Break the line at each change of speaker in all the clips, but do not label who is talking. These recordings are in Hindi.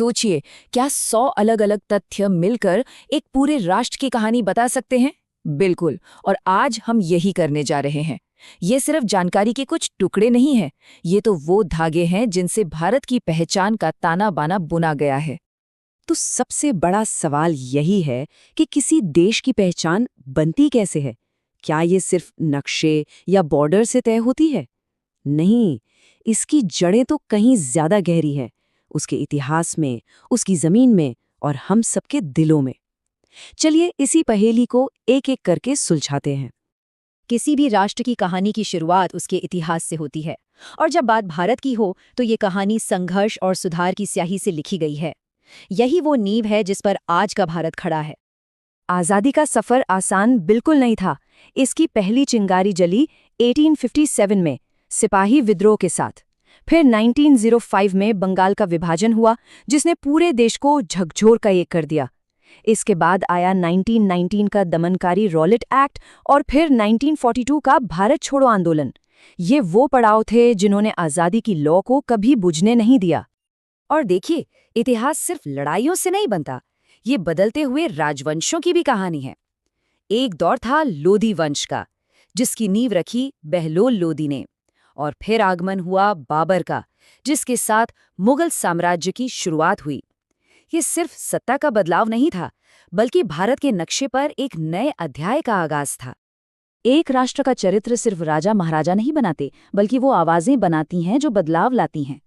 सोचिए, क्या 100 अलग-अलग तथ्य मिलकर एक पूरे राष्ट्र की कहानी बता सकते हैं? बिल्कुल, और आज हम यही करने जा रहे हैं। ये सिर्फ जानकारी के कुछ टुकड़े नहीं हैं, ये तो वो धागे हैं जिनसे भारत की पहचान का ताना-बाना बुना गया है।
तो सबसे बड़ा सवाल यही है कि किसी देश की पहचान बनती कैसे है? क्या ये सिर्फ नक्शे या बॉर्डर से तय होती है? नहीं, इसकी जड़ें तो कहीं ज्यादा गहरी है, उसके इतिहास में, उसकी जमीन में और हम सबके दिलों में। चलिए इसी पहेली को एक-एक करके सुलझाते हैं।
किसी भी राष्ट्र की कहानी की शुरुआत उसके इतिहास से होती है, और जब बात भारत की हो तो ये कहानी संघर्ष और सुधार की स्याही से लिखी गई है। यही वो नींव है जिस पर आज का भारत खड़ा है।
आज़ादी का सफ़र आसान बिल्कुल नहीं था। इसकी पहली चिंगारी जली 1857 में सिपाही विद्रोह के साथ। फिर 1905 में बंगाल का विभाजन हुआ, जिसने पूरे देश को झकझोर का एक कर दिया। इसके बाद आया 1919 का दमनकारी रॉलेट एक्ट और फिर 1942 का भारत छोड़ो आंदोलन। ये वो पड़ाव थे जिन्होंने आज़ादी की लौ को कभी बुझने नहीं दिया।
और देखिए, इतिहास सिर्फ लड़ाइयों से नहीं बनता, ये बदलते हुए राजवंशों की भी कहानी है। एक दौर था लोधी वंश का, जिसकी नींव रखी बहलोल लोदी ने, और फिर आगमन हुआ बाबर का, जिसके साथ मुगल साम्राज्य की शुरुआत हुई। ये सिर्फ सत्ता का बदलाव नहीं था, बल्कि भारत के नक्शे पर एक नए अध्याय का आगाज था।
एक राष्ट्र का चरित्र सिर्फ राजा महाराजा नहीं बनाते, बल्कि वो आवाजें बनाती हैं जो बदलाव लाती हैं।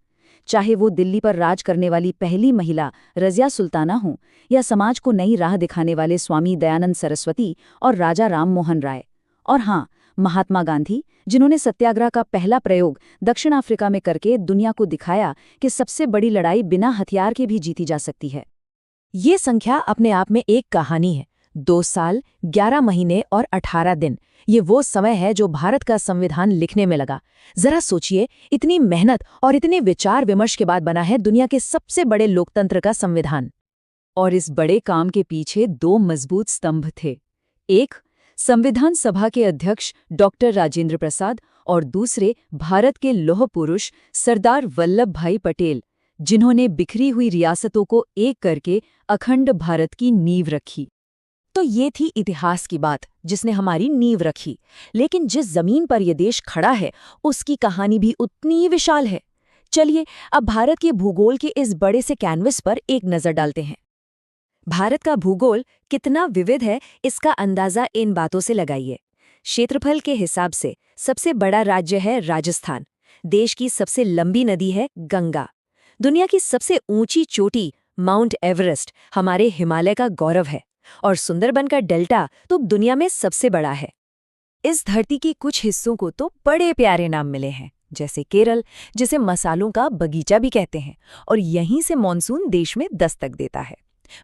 चाहे वो दिल्ली पर राज करने वाली पहली महिला रज़िया सुल्ताना हो, या समाज को नई राह दिखाने वाले स्वामी दयानंद सरस्वती और राजा राम मोहन राय। और हाँ, महात्मा गांधी, जिन्होंने सत्याग्रह का पहला प्रयोग दक्षिण अफ्रीका में करके दुनिया को दिखाया कि सबसे बड़ी लड़ाई बिना हथियार के भी जीती जा सकती है। ये संख्या अपने आप में एक कहानी है। 2 साल, 11 महीने और 18 दिन, ये वो समय है जो भारत का संविधान लिखने में लगा। जरा सोचिए, इतनी मेहनत और इतने विचार विमर्श के बाद बना है दुनिया के सबसे बड़े लोकतंत्र का संविधान। और इस बड़े काम के पीछे 2 मजबूत स्तंभ थे। एक, संविधान सभा के अध्यक्ष डॉक्टर राजेंद्र प्रसाद, और दूसरे भारत के लौह पुरुष सरदार वल्लभ भाई पटेल, जिन्होंने बिखरी हुई रियासतों को एक करके अखंड भारत की नींव रखी।
तो ये थी इतिहास की बात, जिसने हमारी नींव रखी। लेकिन जिस जमीन पर यह देश खड़ा है, उसकी कहानी भी उतनी ही विशाल है। चलिए अब भारत के भूगोल के इस बड़े से कैनवस पर एक नजर डालते हैं। भारत का भूगोल कितना विविध है, इसका अंदाजा इन बातों से लगाइए। क्षेत्रफल के हिसाब से सबसे बड़ा राज्य है राजस्थान। देश की सबसे लंबी नदी है गंगा। दुनिया की सबसे ऊंची चोटी माउंट एवरेस्ट हमारे हिमालय का गौरव है। और सुंदरबन का डेल्टा तो दुनिया में सबसे बड़ा है। इस धरती के कुछ हिस्सों को तो बड़े प्यारे नाम मिले हैं, जैसे केरल, जिसे मसालों का बगीचा भी कहते हैं, और यहीं से मॉनसून देश में दस्तक देता है।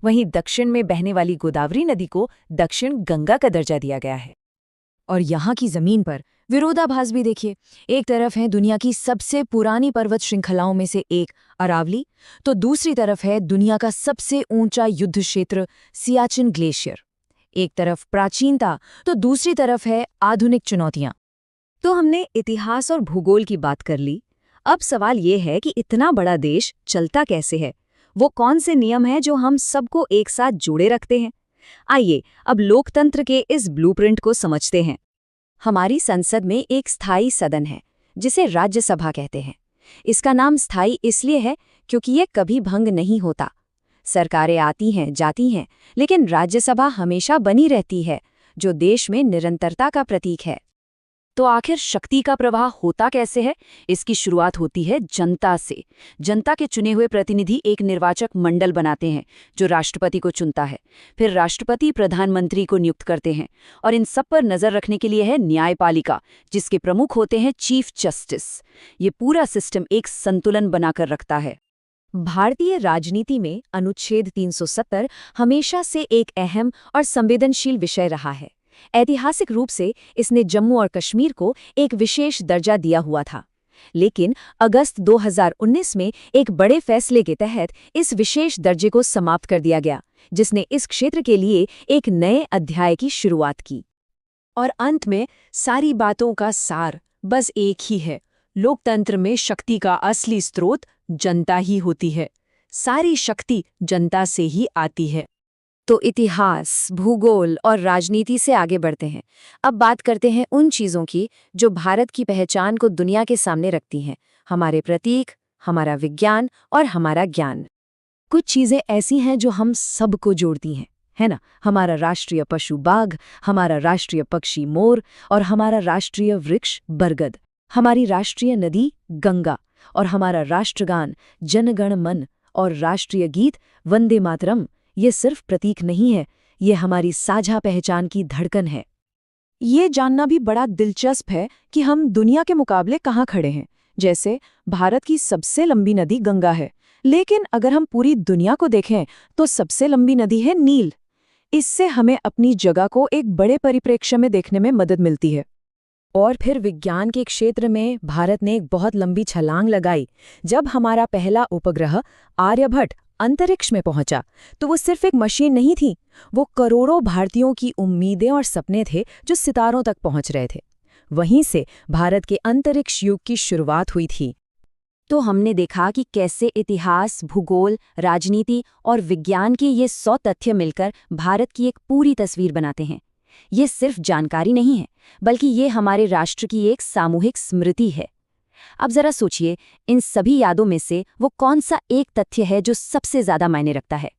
वहीं दक्षिण में बहने वाली गोदावरी नदी को दक्षिण गंगा का दर्जा दिया गया है। और यहाँ की जमीन पर विरोधाभास भी देखिए। एक तरफ है दुनिया की सबसे पुरानी पर्वत श्रृंखलाओं में से एक अरावली, तो दूसरी तरफ है दुनिया का सबसे ऊंचा युद्ध क्षेत्र सियाचिन ग्लेशियर। एक तरफ प्राचीनता, तो दूसरी तरफ है आधुनिक चुनौतियां।
तो हमने इतिहास और भूगोल की बात कर ली। अब सवाल ये है कि इतना बड़ा देश चलता कैसे है? वो कौन से नियम हैं जो हम सबको एक साथ जोड़े रखते हैं? आइए अब लोकतंत्र के इस ब्लूप्रिंट को समझते हैं। हमारी संसद में एक स्थायी सदन है, जिसे राज्यसभा कहते हैं। इसका नाम स्थायी इसलिए है क्योंकि ये कभी भंग नहीं होता। सरकारें आती हैं, जाती हैं, लेकिन राज्यसभा हमेशा बनी रहती है, जो देश में निरंतरता का प्रतीक है। तो आखिर शक्ति का प्रवाह होता कैसे है? इसकी शुरुआत होती है जनता से। जनता के चुने हुए प्रतिनिधि एक निर्वाचक मंडल बनाते हैं, जो राष्ट्रपति को चुनता है। फिर राष्ट्रपति प्रधानमंत्री को नियुक्त करते हैं, और इन सब पर नजर रखने के लिए है न्यायपालिका, जिसके प्रमुख होते हैं चीफ जस्टिस। ये पूरा सिस्टम एक संतुलन बनाकर रखता है। भारतीय राजनीति में अनुच्छेद 370 हमेशा से एक अहम और संवेदनशील विषय रहा है। ऐतिहासिक रूप से इसने जम्मू और कश्मीर को एक विशेष दर्जा दिया हुआ था, लेकिन अगस्त 2019 में एक बड़े फैसले के तहत इस विशेष दर्जे को समाप्त कर दिया गया, जिसने इस क्षेत्र के लिए एक नए अध्याय की शुरुआत की।
और अंत में सारी बातों का सार बस एक ही है। लोकतंत्र में शक्ति का असली स्रोत जनता ही होती है।
सारी शक्ति जनता से ही आती है।
तो इतिहास, भूगोल और राजनीति से आगे बढ़ते हैं। अब बात करते हैं उन चीज़ों की जो भारत की पहचान को दुनिया के सामने रखती हैं, हमारे प्रतीक, हमारा विज्ञान और हमारा ज्ञान।
कुछ चीज़ें ऐसी हैं जो हम सबको जोड़ती हैं, है ना? हमारा राष्ट्रीय पशु बाघ, हमारा राष्ट्रीय पक्षी मोर और हमारा राष्ट्रीय वृक्ष बरगद, हमारी राष्ट्रीय नदी गंगा और हमारा राष्ट्रगान जन गण मन और राष्ट्रीय गीत वंदे मातरम। ये सिर्फ प्रतीक नहीं है, ये हमारी साझा पहचान की धड़कन है। ये जानना भी बड़ा दिलचस्प है कि हम दुनिया के मुकाबले कहाँ खड़े हैं। जैसे भारत की सबसे लंबी नदी गंगा है, लेकिन अगर हम पूरी दुनिया को देखें तो सबसे लंबी नदी है नील। इससे हमें अपनी जगह को एक बड़े परिप्रेक्ष्य में देखने में मदद मिलती है। और फिर विज्ञान के क्षेत्र में भारत ने एक बहुत लंबी छलांग लगाई। जब हमारा पहला उपग्रह आर्यभट्ट अंतरिक्ष में पहुंचा तो वो सिर्फ एक मशीन नहीं थी, वो करोड़ों भारतीयों की उम्मीदें और सपने थे जो सितारों तक पहुंच रहे थे। वहीं से भारत के अंतरिक्ष युग की शुरुआत हुई थी।
तो हमने देखा कि कैसे इतिहास, भूगोल, राजनीति और विज्ञान के ये 100 तथ्य मिलकर भारत की एक पूरी तस्वीर बनाते हैं। ये सिर्फ जानकारी नहीं है, बल्कि ये हमारे राष्ट्र की एक सामूहिक स्मृति है। अब जरा सोचिए, इन सभी यादों में से वो कौन सा एक तथ्य है जो सबसे ज्यादा मायने रखता है?